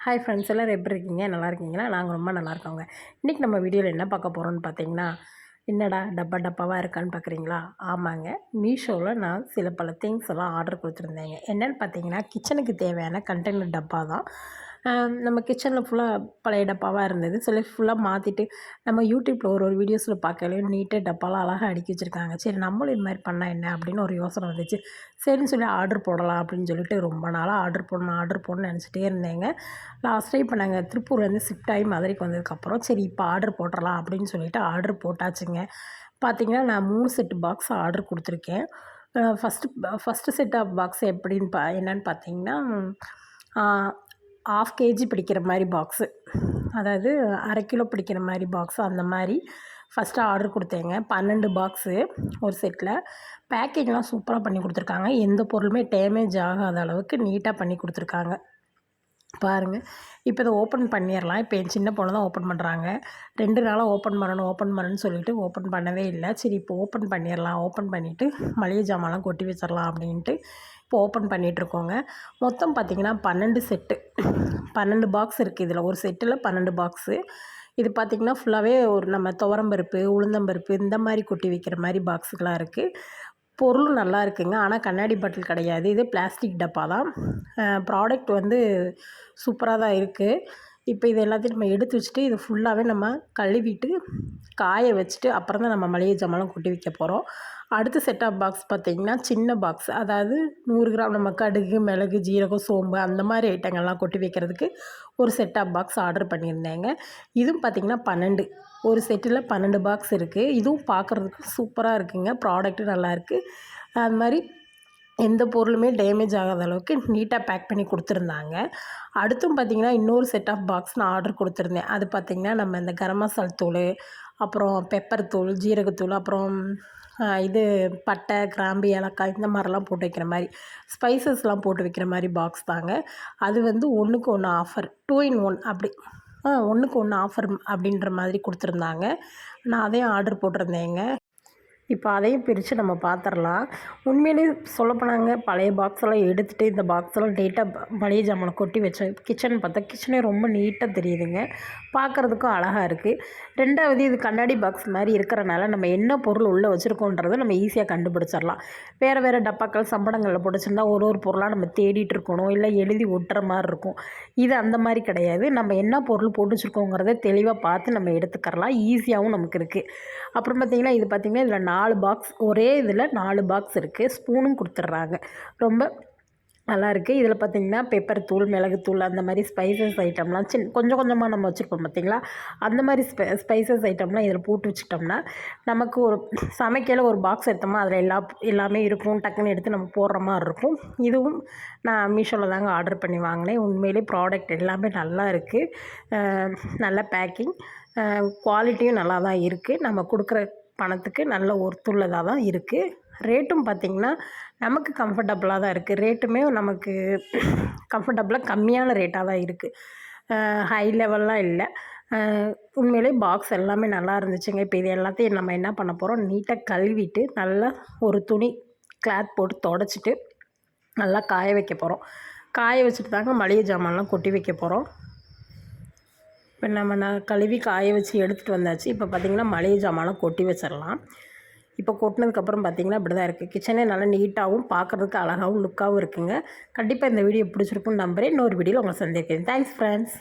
Hi friends, எல்லோரும் எப்படி இருக்கீங்க? நல்லா இருக்கீங்களா? நாங்கள் ரொம்ப நல்லா இருக்கோங்க. இன்றைக்கி நம்ம வீடியோவில் என்ன பார்க்க போகிறோம்னு பார்த்தீங்கன்னா, என்னடா டப்பா டப்பாவாக இருக்கான்னு பார்க்குறீங்களா? ஆமாங்க, மீஷோவில் நான் சில பல திங்ஸ் எல்லாம் ஆர்டர் கொடுத்துருந்தேங்க. என்னென்னு பார்த்தீங்கன்னா, கிச்சனுக்கு தேவையான கண்டெய்னர் டப்பா தான். நம்ம கிச்சனில் ஃபுல்லாக பழைய டப்பாவாக இருந்தது. சொல்லி ஃபுல்லாக மாற்றிட்டு நம்ம யூடியூப்பில் ஒரு வீடியோஸில் பார்க்கலையும் நீட்டாக டப்பாலாம் அழகாக அடுக்கி வச்சுருக்காங்க. சரி, நம்மளும் இது மாதிரி பண்ணால் என்ன அப்படின்னு ஒரு யோசனை வந்துச்சு. சரின்னு சொல்லி ஆர்டர் போடலாம் அப்படின்னு சொல்லிட்டு ரொம்ப நாளாக ஆர்டர் போடணும்னு நினச்சிட்டே இருந்தேங்க. லாஸ்ட்டாக இப்போ நாங்கள் திருப்பூர்லேருந்து ஷிஃப்ட் ஆகி மதுரைக்கு வந்ததுக்கப்புறம் சரி இப்போ ஆர்டர் போட்டுடலாம் அப்படின்னு சொல்லிட்டு ஆர்டர் போட்டாச்சுங்க. பார்த்திங்கன்னா நான் 3 செட்டு பாக்ஸ் ஆர்டர் கொடுத்துருக்கேன். ஃபஸ்ட்டு செட் ஆஃப் பாக்ஸ் எப்படின்னு என்னென்னு பார்த்தீங்கன்னா, 1/2 kg பிடிக்கிற மாதிரி பாக்ஸு, அதாவது 1/2 கிலோ பிடிக்கிற மாதிரி பாக்ஸு, அந்த மாதிரி ஃபஸ்ட்டு ஆர்டர் கொடுத்தேங்க. 12 பாக்ஸு ஒரு செட்டில். பேக்கிங்லாம் சூப்பராக பண்ணி கொடுத்துருக்காங்க. எந்த பொருளுமே டேமேஜ் ஆகாத அளவுக்கு நீட்டாக பண்ணி கொடுத்துருக்காங்க. பாருங்கள், இப்போ இதை ஓப்பன் பண்ணிடலாம். இப்போ என் சின்ன பொண்ணு தான் ஓப்பன் பண்ணுறாங்க. 2 நாளாக ஓப்பன் பண்ணணும்னு சொல்லிட்டு ஓப்பன் பண்ணவே இல்லை. சரி, இப்போ ஓப்பன் பண்ணிடலாம். ஓப்பன் பண்ணிவிட்டு மளிகை ஜாமான்லாம் கொட்டி வச்சிடலாம் அப்படின்ட்டு இப்போ ஓப்பன் பண்ணிகிட்ருக்கோங்க. மொத்தம் பார்த்திங்கன்னா 12 செட்டு, 12 பாக்ஸ் இருக்குது. இதில் ஒரு செட்டில் 12 பாக்ஸு. இது பார்த்திங்கன்னா ஃபுல்லாகவே ஒரு நம்ம துவரம்பருப்பு, உளுந்தம்பருப்பு இந்த மாதிரி கொட்டி வைக்கிற மாதிரி பாக்ஸுகளாக இருக்குது. பொருளும் நல்லா இருக்குங்க. ஆனால் கண்ணாடி பாட்டில் கிடையாது, இது பிளாஸ்டிக் டப்பா தான். ப்ராடக்ட் வந்து சூப்பராக தான் இருக்குது. இப்போ இது எல்லாத்தையும் நம்ம எடுத்து வச்சுட்டு இது ஃபுல்லாகவே நம்ம கழுவிட்டு காய வச்சுட்டு அப்புறம் தான் நம்ம மளிகை ஜாமான்லாம் கொட்டி வைக்க போகிறோம். அடுத்த செட் ஆஃப் பாக்ஸ் பார்த்திங்கன்னா சின்ன பாக்ஸ், அதாவது 100 கிராம் நம்ம கடுகு, மிளகு, ஜீரகம், சோம்பு அந்த மாதிரி ஐட்டங்கள்லாம் கொட்டி வைக்கிறதுக்கு ஒரு செட் ஆஃப் பாக்ஸ் ஆர்டர் பண்ணியிருந்தேங்க. இதுவும் பார்த்திங்கன்னா 12, ஒரு செட்டில் 12 பாக்ஸ் இருக்குது. இதுவும் பார்க்குறதுக்கு சூப்பராக இருக்குங்க. ப்ராடக்ட்டும் நல்லாயிருக்கு. அது மாதிரி எந்த பொருளுமே டேமேஜ் ஆகாத அளவுக்கு நீட்டாக பேக் பண்ணி கொடுத்துருந்தாங்க. அடுத்தும் பார்த்திங்கன்னா இன்னொரு செட் ஆஃப் பாக்ஸ் நான் ஆர்டர் கொடுத்துருந்தேன். அது பார்த்திங்கன்னா நம்ம இந்த கரம் மசால் தூள், அப்புறம் பெப்பர் தூள், ஜீரகத்தூள், அப்புறம் இது பட்டை, கிராம்பு, ஏலக்காய் இந்த மாதிரிலாம் போட்டு வைக்கிற மாதிரி ஸ்பைசஸ்லாம் போட்டு வைக்கிற மாதிரி பாக்ஸ் தாங்க. அது வந்து 1க்கு 1 ஆஃபர், 2 in 1 அப்படி 1க்கு 1 ஆஃபர் அப்படின்ற மாதிரி கொடுத்துருந்தாங்க. நான் அதையும் ஆர்டர் போட்டிருந்தேங்க. இப்போ அதையும் பிரித்து நம்ம பார்த்துடலாம். உண்மையிலேயே சொல்லப்போனாங்க, பழைய பாக்ஸெல்லாம் எடுத்துகிட்டு இந்த பாக்ஸெல்லாம் டேட்டாக மளிகை ஜாமானை கொட்டி வச்சேன். கிச்சன் பார்த்தா கிச்சனே ரொம்ப நீட்டாக தெரியுதுங்க. பார்க்குறதுக்கும் அழகாக இருக்குது. 2வது இது கண்ணாடி பாக்ஸ் மாதிரி இருக்கிறனால நம்ம என்ன பொருள் உள்ளே வச்சுருக்கோன்றதை நம்ம ஈஸியாக கண்டுபிடிச்சிடலாம். வேறு டப்பாக்கள் சம்படங்களில் போட்டுச்சிருந்தா ஒரு பொருளாக நம்ம தேடிட்டு இருக்கணும், இல்லை எழுதி ஒட்டுற மாதிரி இருக்கும். இது அந்த மாதிரி கிடையாது. நம்ம என்ன பொருள் போட்டு வச்சுருக்கோங்கிறத தெளிவாக பார்த்து நம்ம எடுத்துக்கிறலாம். ஈஸியாகவும் நமக்கு இருக்குது. அப்புறம் பார்த்திங்கன்னா இதில் 4 பாக்ஸ், ஒரே இதில் 4 பாக்ஸ் இருக்குது. ஸ்பூனும் கொடுத்துட்றாங்க. ரொம்ப நல்லாயிருக்கு. இதில் பார்த்திங்கன்னா பெப்பர் தூள், மிளகுத்தூள் அந்த மாதிரி ஸ்பைசஸ் ஐட்டம்லாம் கொஞ்சம் கொஞ்சமாக நம்ம வச்சுருப்போம் பார்த்திங்களா, அந்த மாதிரி ஸ்பைசஸ் ஐட்டம்லாம் இதில் போட்டு வச்சுட்டோம்னா நமக்கு ஒரு சமைக்கையில் ஒரு பாக்ஸ் எடுத்தோம்னா அதில் எல்லாமே இருக்கும். டக்குன்னு எடுத்து நம்ம போடுற மாதிரி இருக்கும். இதுவும் நான் மீஷோவில் தாங்க ஆர்டர் பண்ணி வாங்கினேன். உண்மையிலே ப்ராடக்ட் எல்லாமே நல்லா இருக்குது. நல்ல பேக்கிங், குவாலிட்டியும் நல்லா தான் இருக்குது. நம்ம கொடுக்குற பணத்துக்கு நல்ல ஒர்த்துள்ளதாக தான் இருக்குது. ரேட்டும் பார்த்திங்கன்னா நமக்கு கம்ஃபர்டபுளாக தான் இருக்குது. ரேட்டுமே நமக்கு கம்ஃபர்டபுளாக கம்மியான ரேட்டாக தான் இருக்குது. ஹை லெவல்லாம் இல்லை. உண்மையிலே பாக்ஸ் எல்லாமே நல்லா இருந்துச்சுங்க. இப்போ இது எல்லாத்தையும் நம்ம என்ன பண்ண போகிறோம், நீட்டாக கழுவிட்டு நல்லா ஒரு துணி கிளாத் போட்டு தொடச்சிட்டு நல்லா காய வைக்க போகிறோம். காய வச்சுட்டு தாங்க மளிகை ஜாமான்லாம் கொட்டி வைக்க போகிறோம். இப்போ நான் கழுவி காய வச்சு எடுத்துகிட்டு வந்தாச்சு. இப்போ பார்த்திங்கன்னா மளிகை ஜாமான்லாம் கொட்டி வச்சிடலாம். இப்போ கொட்டினதுக்கப்புறம் பார்த்திங்கன்னா இப்படி தான் இருக்குது. கிச்சனே நல்லா நீட்டாகவும் பார்க்குறதுக்கு அழகாகவும் லுக்காகவும் இருக்குங்க. கண்டிப்பாக இந்த வீடியோ பிடிச்சிருக்குன்னு நம்புகிறேன். இன்னொரு வீடியோவில் உங்களை சந்திக்கிறேன். Thanks friends.